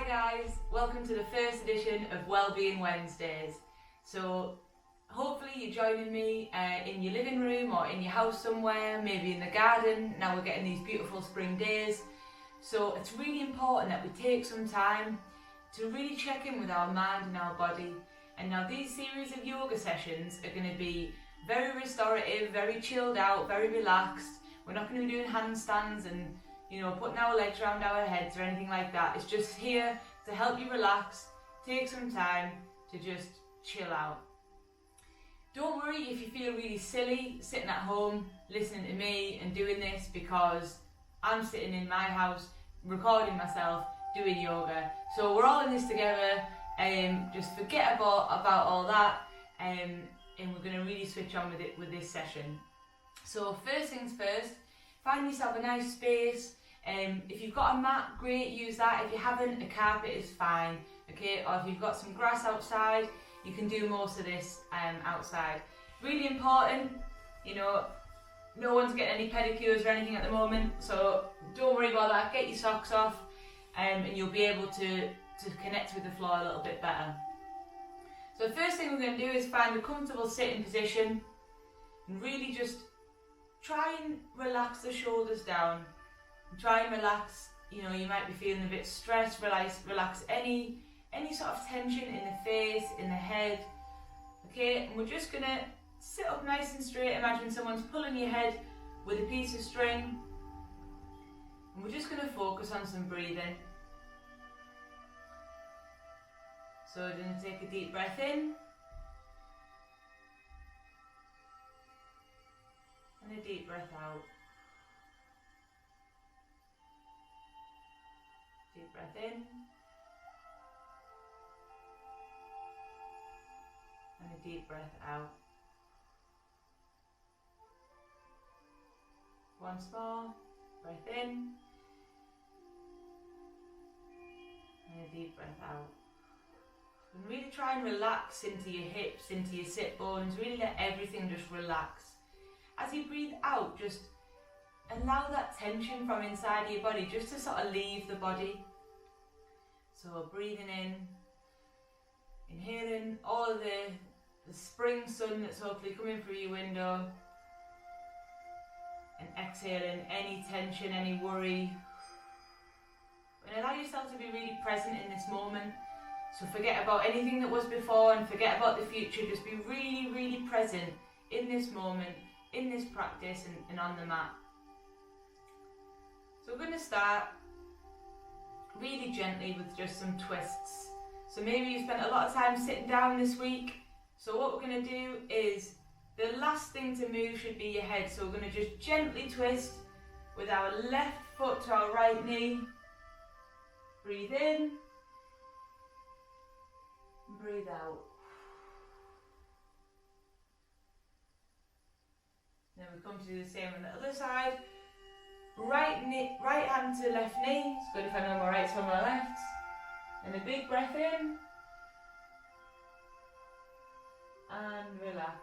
Hi guys, welcome to the first edition of Wellbeing Wednesdays. So hopefully you're joining me in your living room or in your house somewhere, maybe in the garden. Now we're getting these beautiful spring days. So it's really important that we take some time to really check in with our mind and our body. And now these series of yoga sessions are going to be very restorative, very chilled out, very relaxed. We're not going to be doing handstands and putting our legs around our heads or anything like that. It's just here to help you relax, take some time to just chill out. Don't worry if you feel really silly sitting at home listening to me and doing this, because I'm sitting in my house recording myself doing yoga. So we're all in this together. Just forget about all that, and we're going to really switch on with this session. So first things first, find yourself a nice space. If you've got a mat, great, use that. If you haven't, a carpet is fine, okay? Or if you've got some grass outside, you can do most of this outside. Really important, no one's getting any pedicures or anything at the moment, so don't worry about that. Get your socks off, and you'll be able to connect with the floor a little bit better. So the first thing we're going to do is find a comfortable sitting position and really just try and relax the shoulders down. Try and relax, you might be feeling a bit stressed. Relax any sort of tension in the face, in the head. Okay, and we're just going to sit up nice and straight. Imagine someone's pulling your head with a piece of string. And we're just going to focus on some breathing. So we're going to take a deep breath in. And a deep breath out. Deep breath in. And a deep breath out. Once more, breath in. And a deep breath out. And really try and relax into your hips, into your sit bones. Really let everything just relax. As you breathe out, just allow that tension from inside of your body just to sort of leave the body. So breathing in, inhaling all of the spring sun that's hopefully coming through your window, and exhaling any tension, any worry. And allow yourself to be really present in this moment. So forget about anything that was before and forget about the future. Just be really, really present in this moment, in this practice, and on the mat. So we're going to start really gently with just some twists. So maybe you spent a lot of time sitting down this week. So what we're going to do is, the last thing to move should be your head. So we're going to just gently twist with our left foot to our right knee. Breathe in. Breathe out. Then we come to do the same on the other side. Right hand to left knee. It's good if I know my rights from my lefts. And a big breath in. And relax.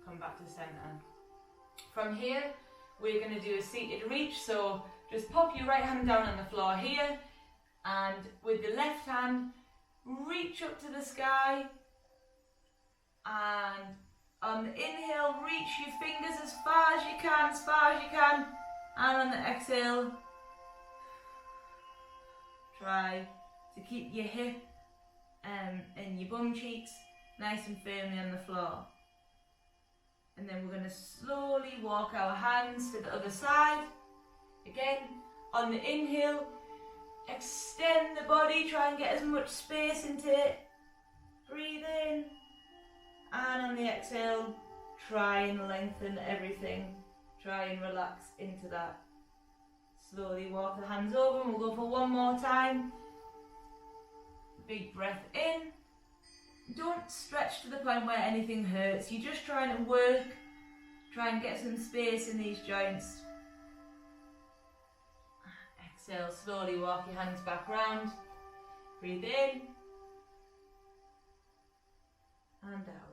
Come back to center. From here, we're going to do a seated reach. So just pop your right hand down on the floor here. And with the left hand, reach up to the sky. And on the inhale, reach your fingers as far as you can, and on the exhale, try to keep your hip and your bum cheeks nice and firmly on the floor. And then we're going to slowly walk our hands to the other side. Again, on the inhale, extend the body, try and get as much space into it. Breathe in. And on the exhale, try and lengthen everything. Try and relax into that. Slowly walk the hands over, and we'll go for one more time. Big breath in. Don't stretch to the point where anything hurts. You're just trying to work. Try and get some space in these joints. Exhale, slowly walk your hands back round. Breathe in. And out.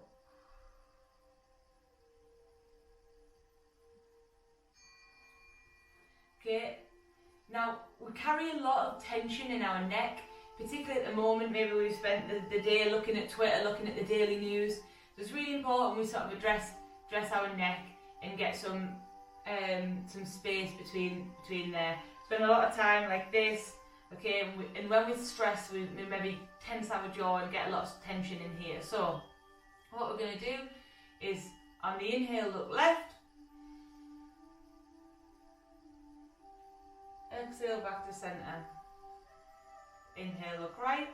we carry a lot of tension in our neck, particularly at the moment. Maybe we've spent the day looking at Twitter, looking at the daily news. So it's really important we sort of address our neck and get some space between there. Spend a lot of time like this, okay, and when we're stressed, we maybe tense our jaw and get a lot of tension in here. So what we're going to do is, on the inhale, look left, exhale back to centre, inhale, look right,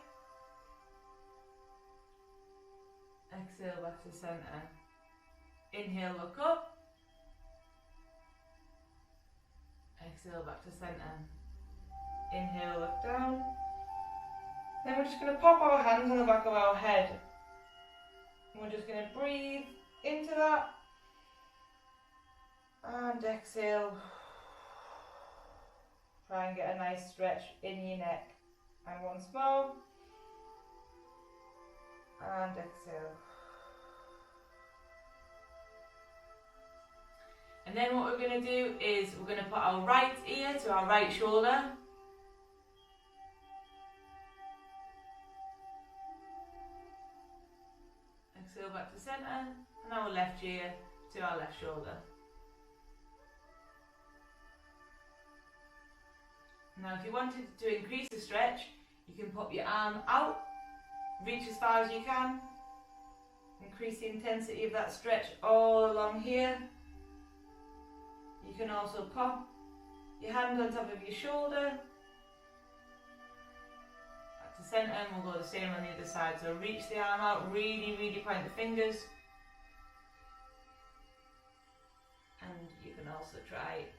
exhale back to centre, inhale, look up, exhale back to centre, inhale, look down. Then we're just going to pop our hands on the back of our head. And we're just going to breathe into that and exhale. Try and get a nice stretch in your neck. And once more. And exhale. And then what we're going to do is we're going to put our right ear to our right shoulder. Exhale back to centre, and our left ear to our left shoulder. Now if you wanted to increase the stretch, you can pop your arm out, reach as far as you can, increase the intensity of that stretch all along here. You can also pop your hand on top of your shoulder, back to centre, and we'll go the same on the other side. So reach the arm out, really point the fingers. And you can also try this.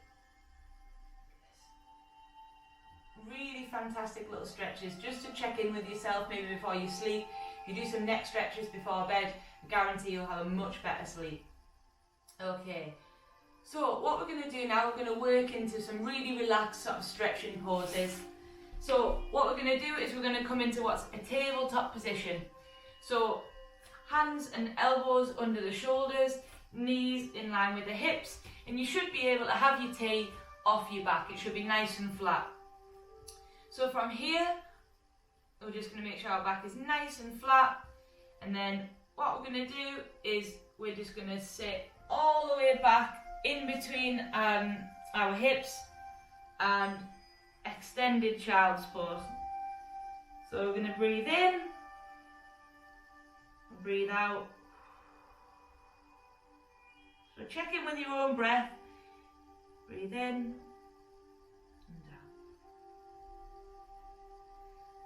Really fantastic little stretches, just to check in with yourself maybe before you sleep. If you do some neck stretches before bed, I guarantee you'll have a much better sleep. Okay. So what we're going to do now, we're going to work into some really relaxed sort of stretching poses. So what we're going to do is we're going to come into what's a tabletop position. So hands and elbows under the shoulders, knees in line with the hips, and you should be able to have your tea off your back. It should be nice and flat. So from here, we're just going to make sure our back is nice and flat, and then what we're going to do is we're just going to sit all the way back in between our hips and extended child's pose. So we're going to breathe in, breathe out. So check in with your own breath. Breathe in and down.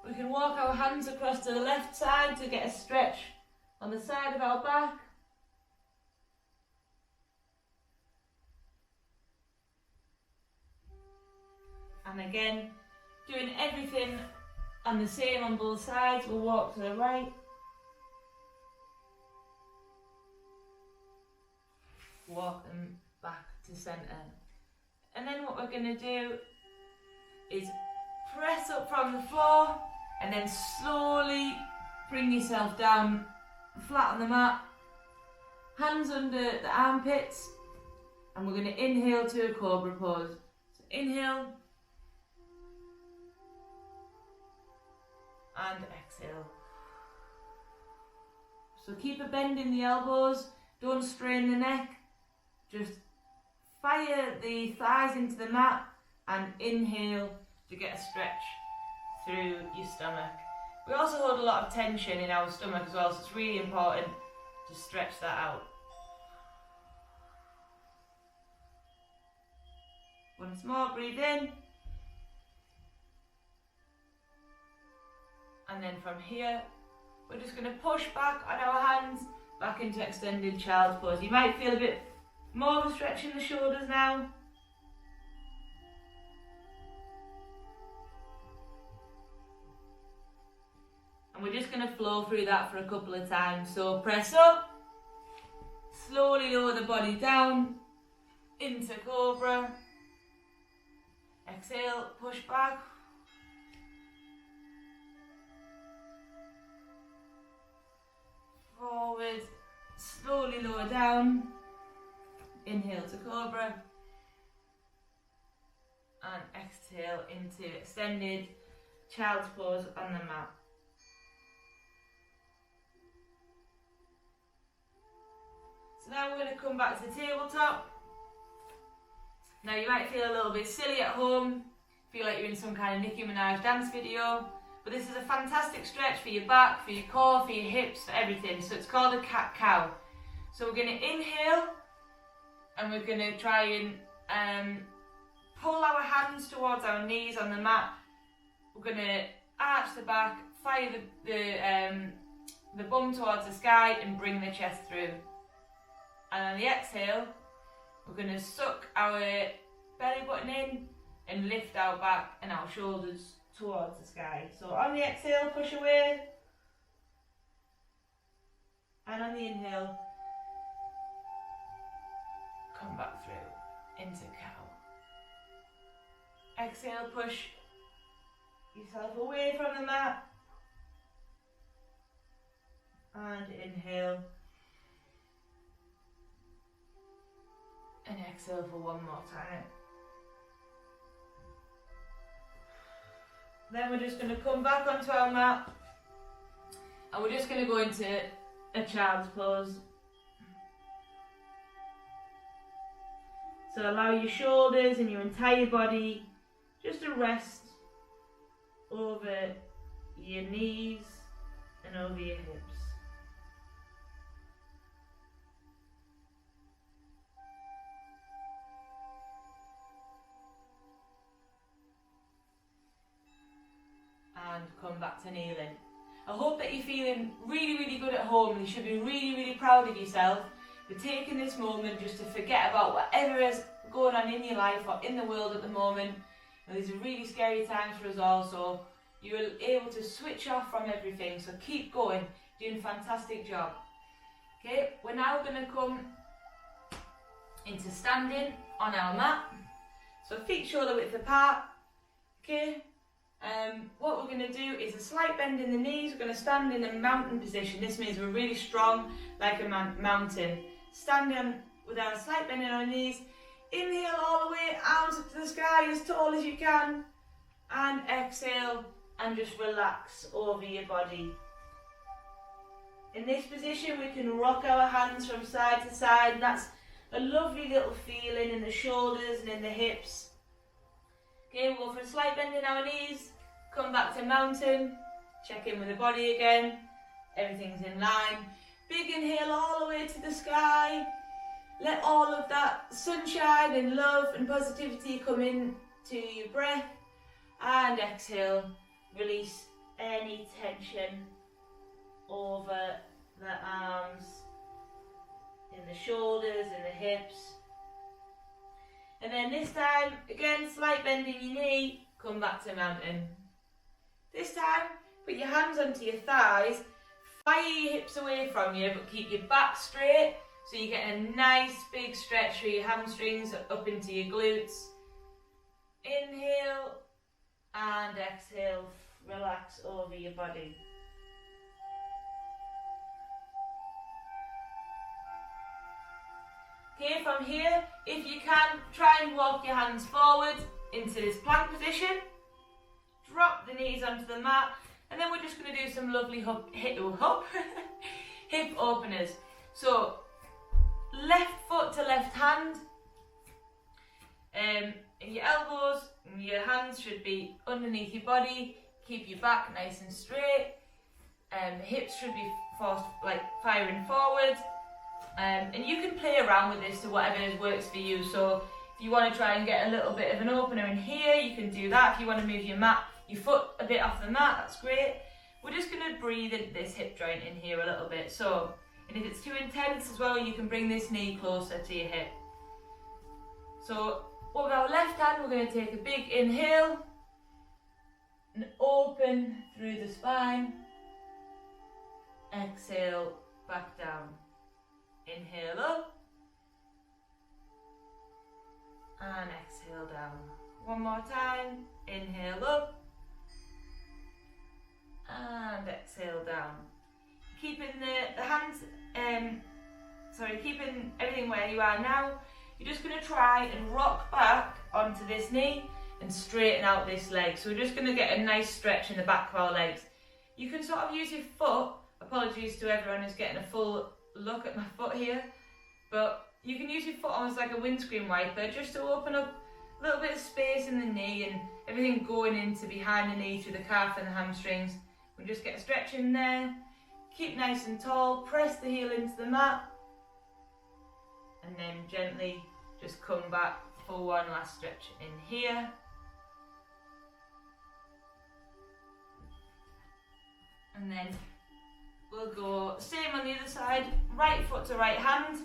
We can walk our hands across to the left side to get a stretch on the side of our back. And again, doing everything on the same on both sides. We'll walk to the right, walk them back to centre. And then what we're going to do is press up from the floor and then slowly bring yourself down flat on the mat, hands under the armpits, and we're going to inhale to a cobra pose. So inhale and exhale. So keep a bend in the elbows, don't strain the neck, just fire the thighs into the mat and inhale to get a stretch through your stomach. We also hold a lot of tension in our stomach as well, so it's really important to stretch that out. Once more, breathe in. And then from here, we're just going to push back on our hands, back into extended child's pose. You might feel a bit more of a stretch in the shoulders now. And we're just going to flow through that for a couple of times. So press up, slowly lower the body down, into cobra. Exhale, push back. Forward, slowly lower down, inhale to cobra, And exhale into extended child's pose on the mat. So now we're going to come back to the tabletop. Now you might feel a little bit silly at home, feel like you're in some kind of Nicki Minaj dance video, but this is a fantastic stretch for your back, for your core, for your hips, for everything. So it's called a cat-cow. So we're going to inhale, and we're going to try and pull our hands towards our knees on the mat. We're going to arch the back, fire the bum towards the sky and bring the chest through. And on the exhale, we're going to suck our belly button in and lift our back and our shoulders towards the sky. So on the exhale, push away. And on the inhale, come back through into cow. Exhale, push yourself away from the mat. And inhale. And exhale for one more time. Then we're just going to come back onto our mat. And we're just going to go into a child's pose. So allow your shoulders and your entire body just to rest over your knees and over your hips. And come back to kneeling. I hope that you're feeling really, really good at home. You should be really, really proud of yourself for taking this moment just to forget about whatever is going on in your life or in the world at the moment. And these are really scary times for us all, so you're able to switch off from everything. So keep going, doing a fantastic job. Okay, we're now going to come into standing on our mat. So feet shoulder width apart. Okay. What we're going to do is a slight bend in the knees. We're going to stand in a mountain position. This means we're really strong like a mountain. Standing with our slight bend in our knees. Inhale all the way out to the sky as tall as you can. And exhale and just relax over your body. In this position we can rock our hands from side to side, and that's a lovely little feeling in the shoulders and in the hips. Okay, we'll go for a slight bend in our knees, come back to mountain, check in with the body again, everything's in line. Big inhale all the way to the sky, let all of that sunshine and love and positivity come in to your breath, and exhale, release any tension over the arms, in the shoulders, in the hips. And then this time, again, slight bend in your knee, come back to mountain. This time, put your hands onto your thighs, fire your hips away from you, but keep your back straight, so you get a nice big stretch through your hamstrings up into your glutes. Inhale and exhale, relax over your body. Okay, from here, if you can, try and walk your hands forward into this plank position. Drop the knees onto the mat, and then we're just going to do some lovely hip openers. So, left foot to left hand, and your elbows and your hands should be underneath your body. Keep your back nice and straight. Hips should be firing forward. And you can play around with this to whatever works for you. So if you want to try and get a little bit of an opener in here, you can do that. If you want to move your foot a bit off the mat, that's great. We're just going to breathe into this hip joint in here a little bit. So, and if it's too intense as well, you can bring this knee closer to your hip. So with our left hand, we're going to take a big inhale and open through the spine. Exhale, back down. Inhale up and exhale down. One more time. Inhale up and exhale down. Keeping the hands, keeping everything where you are now. You're just going to try and rock back onto this knee and straighten out this leg. So we're just going to get a nice stretch in the back of our legs. You can sort of use your foot. Apologies to everyone who's getting a full look at my foot here, but you can use your foot almost like a windscreen wiper just to open up a little bit of space in the knee and everything going into behind the knee through the calf and the hamstrings. We'll just get a stretch in there, keep nice and tall, press the heel into the mat, and then gently just come back for one last stretch in here. And then we'll go same on the other side, right foot to right hand.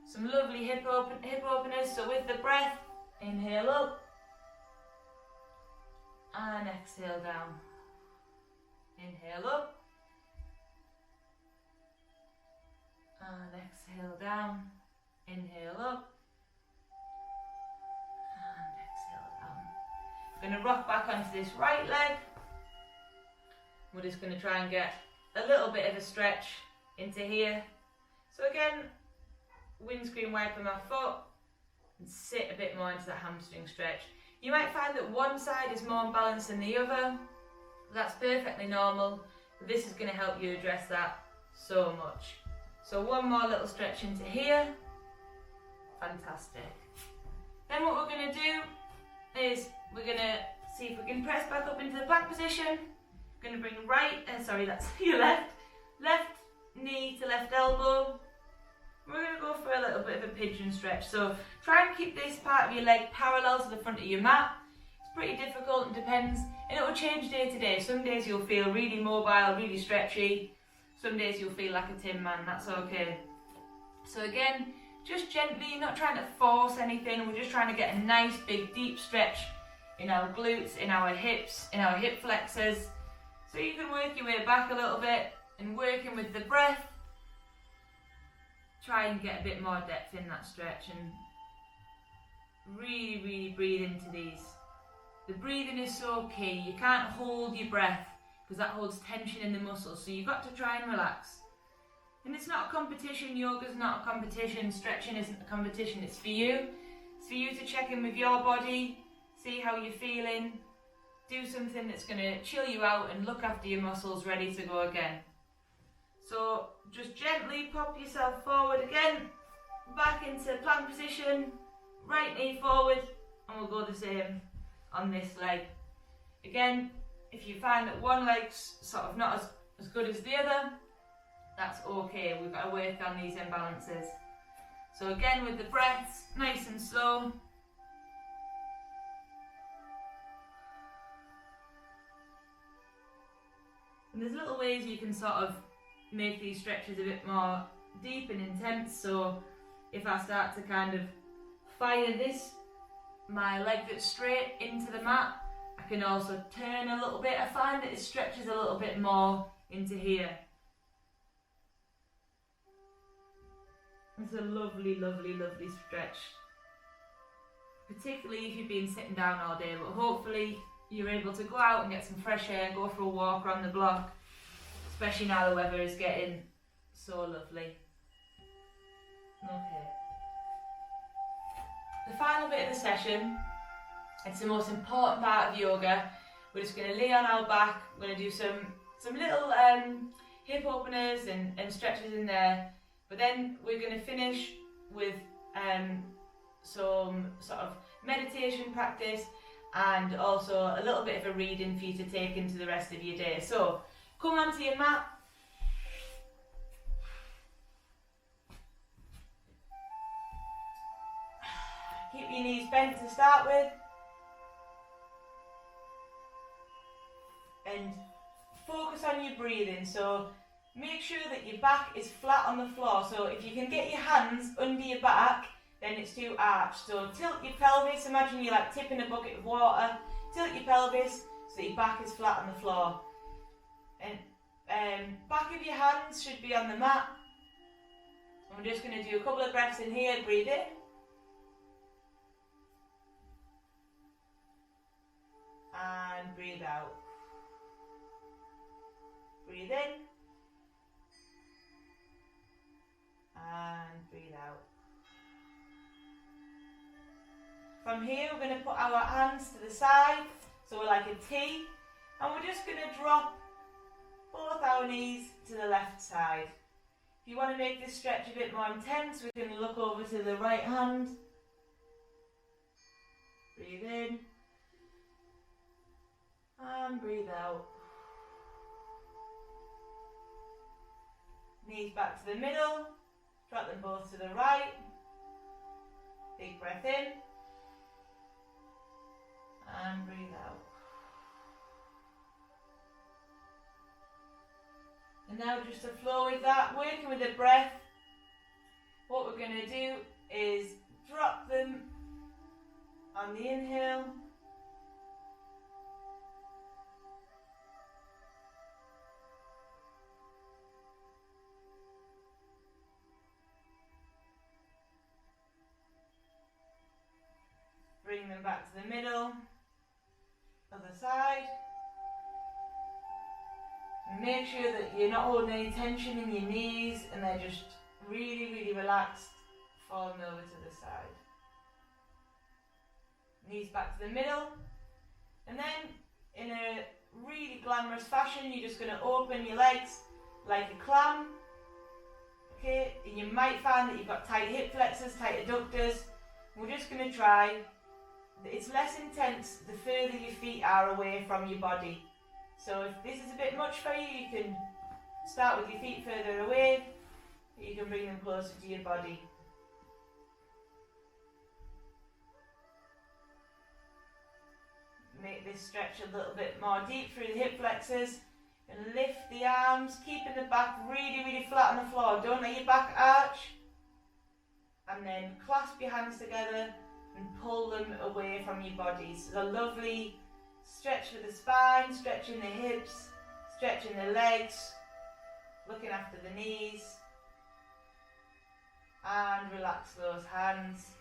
Some lovely hip openers. So with the breath, inhale up and exhale down. Inhale up and exhale down. Inhale up and exhale down. I'm going to rock back onto this right leg. We're just going to try and get a little bit of a stretch into here. So again, windscreen wiper my foot and sit a bit more into that hamstring stretch. You might find that one side is more imbalanced than the other. That's perfectly normal. This is going to help you address that so much. So one more little stretch into here. Fantastic. Then what we're going to do is we're going to see if we can press back up into the plank position. We're going to bring that's your left knee to left elbow. We're going to go for a little bit of a pigeon stretch. So try and keep this part of your leg parallel to the front of your mat. It's pretty difficult and depends, and it will change day to day. Some days you'll feel really mobile, really stretchy. Some days you'll feel like a tin man, that's okay. So again, just gently, not trying to force anything. We're just trying to get a nice big deep stretch in our glutes, in our hips, in our hip flexors. So you can work your way back a little bit and working with the breath. Try and get a bit more depth in that stretch and really, really breathe into these. The breathing is so key. You can't hold your breath because that holds tension in the muscles. So you've got to try and relax. And it's not a competition. Yoga's not a competition. Stretching isn't a competition. It's for you. It's for you to check in with your body, see how you're feeling, do something that's going to chill you out and look after your muscles ready to go again. So just gently pop yourself forward again, back into plank position, right knee forward, and we'll go the same on this leg. Again, if you find that one leg's sort of not as good as the other, that's okay. We've got to work on these imbalances. So again, with the breaths, nice and slow. And there's little ways you can sort of make these stretches a bit more deep and intense. So if I start to kind of fire my leg that's straight into the mat, I can also turn a little bit. I find that it stretches a little bit more into here. It's a lovely, lovely, lovely stretch. Particularly if you've been sitting down all day, but hopefully you're able to go out and get some fresh air, go for a walk around the block, especially now the weather is getting so lovely. Okay. The final bit of the session, it's the most important part of yoga. We're just going to lay on our back. We're going to do some little hip openers and stretches in there. But then we're going to finish with some sort of meditation practice and also a little bit of a reading for you to take into the rest of your day. So come onto your mat. Keep your knees bent to start with. And focus on your breathing. So make sure that your back is flat on the floor. So if you can get your hands under your back, then it's too arched. So tilt your pelvis. Imagine you're like tipping a bucket of water. Tilt your pelvis so that your back is flat on the floor. And back of your hands should be on the mat. And we're just going to do a couple of breaths in here. Breathe in. And breathe out. Breathe in. And breathe out. From here we're going to put our hands to the side, so we're like a T, and we're just going to drop both our knees to the left side. If you want to make this stretch a bit more intense, we can look over to the right hand. Breathe in and breathe out. Knees back to the middle, drop them both to the right. Big breath in and breathe out. And now just to flow with that, working with the breath, what we're going to do is drop them on the inhale. Bring them back to the middle, other side. And make sure that you're not holding any tension in your knees and they're just really, really relaxed, falling over to the side. Knees back to the middle. And then in a really glamorous fashion, you're just going to open your legs like a clam. Okay, and you might find that you've got tight hip flexors, tight adductors. We're just going to try. It's less intense the further your feet are away from your body. So if this is a bit much for you, you can start with your feet further away, but you can bring them closer to your body. Make this stretch a little bit more deep through the hip flexors and lift the arms, keeping the back really, really flat on the floor. Don't let your back arch. And then clasp your hands together and pull them away from your body. So a lovely stretch for the spine, stretching the hips, stretching the legs, looking after the knees. And relax those hands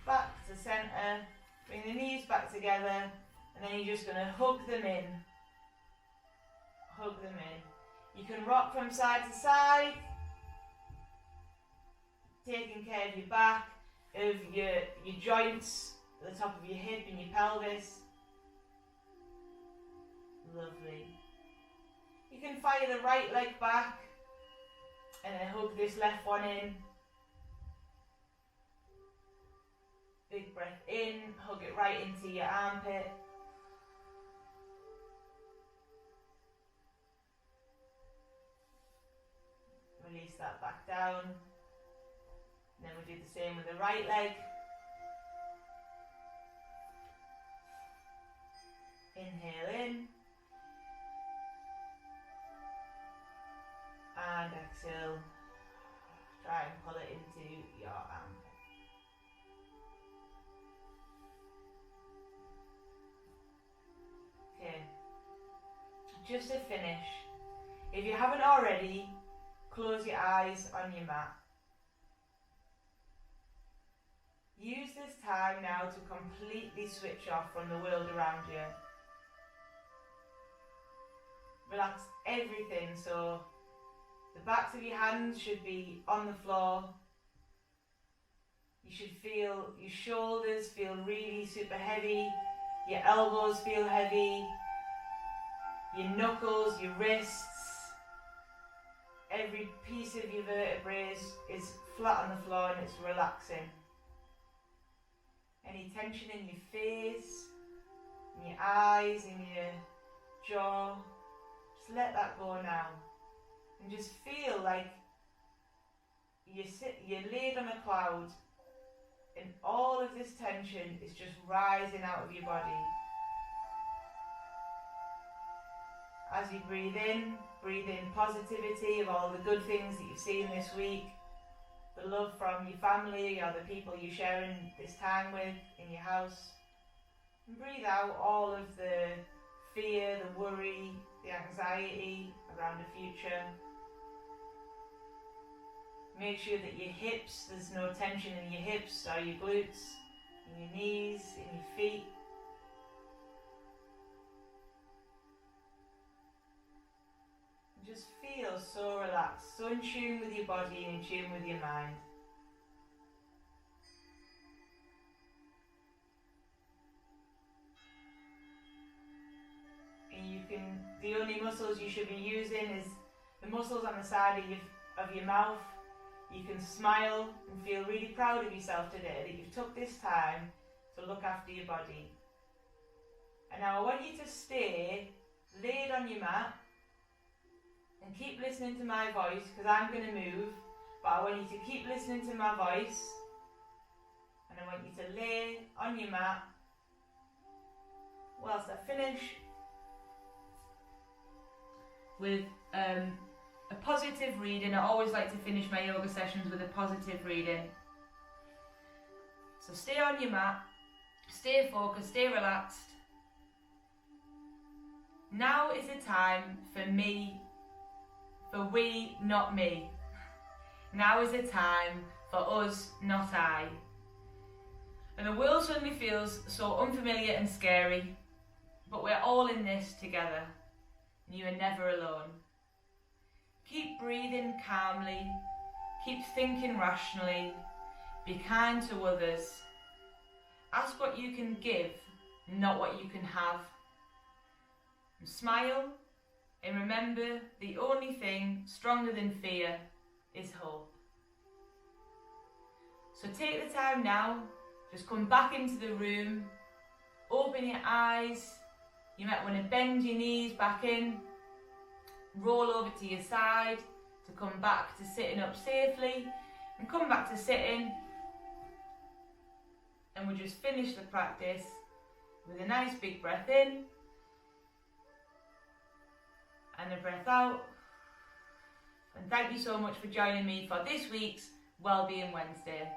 back to centre. Bring the knees back together, and then you're just going to hug them in. Hug them in. You can rock from side to side, taking care of your back, of your joints, the top of your hip and your pelvis. Lovely. You can fire the right leg back and then hug this left one in. Big breath in, hug it right into your armpit. Release that back down. And then we do the same with the right leg. Inhale in. And exhale. Try and pull it into your armpit. Okay. Just to finish, if you haven't already, close your eyes on your mat. Use this time now to completely switch off from the world around you. Relax everything, so the backs of your hands should be on the floor. You should feel your shoulders feel really super heavy, your elbows feel heavy, your knuckles, your wrists, every piece of your vertebrae is flat on the floor and it's relaxing. Any tension in your face, in your eyes, in your jaw, just let that go now. And just feel like you're laid on a cloud and all of this tension is just rising out of your body. As you breathe in positivity of all the good things that you've seen this week. The love from your family or the people you're sharing this time with in your house. And breathe out all of the fear, the worry, the anxiety around the future. Make sure that your hips, there's no tension in your hips or your glutes, in your knees, in your feet. Just feel so relaxed, so in tune with your body and in tune with your mind. the only muscles you should be using is the muscles on the side of your mouth. You can smile and feel really proud of yourself today that you've took this time to look after your body. And now I want you to stay laid on your mat and keep listening to my voice, because I'm going to move, but I want you to keep listening to my voice, and I want you to lay on your mat whilst I finish with a positive reading. I always like to finish my yoga sessions with a positive reading. So stay on your mat, stay focused, stay relaxed. Now is the time for me, for we, not me. Now is the time for us, not I. And the world suddenly feels so unfamiliar and scary, but we're all in this together, and you are never alone. Keep breathing calmly, keep thinking rationally, be kind to others. Ask what you can give, not what you can have. And smile, and remember, the only thing stronger than fear is hope. So take the time now, just come back into the room, open your eyes. You might want to bend your knees back in, roll over to your side to come back to sitting up safely, and come back to sitting. And we'll just finish the practice with a nice big breath in and a breath out. And thank you so much for joining me for this week's Wellbeing Wednesday.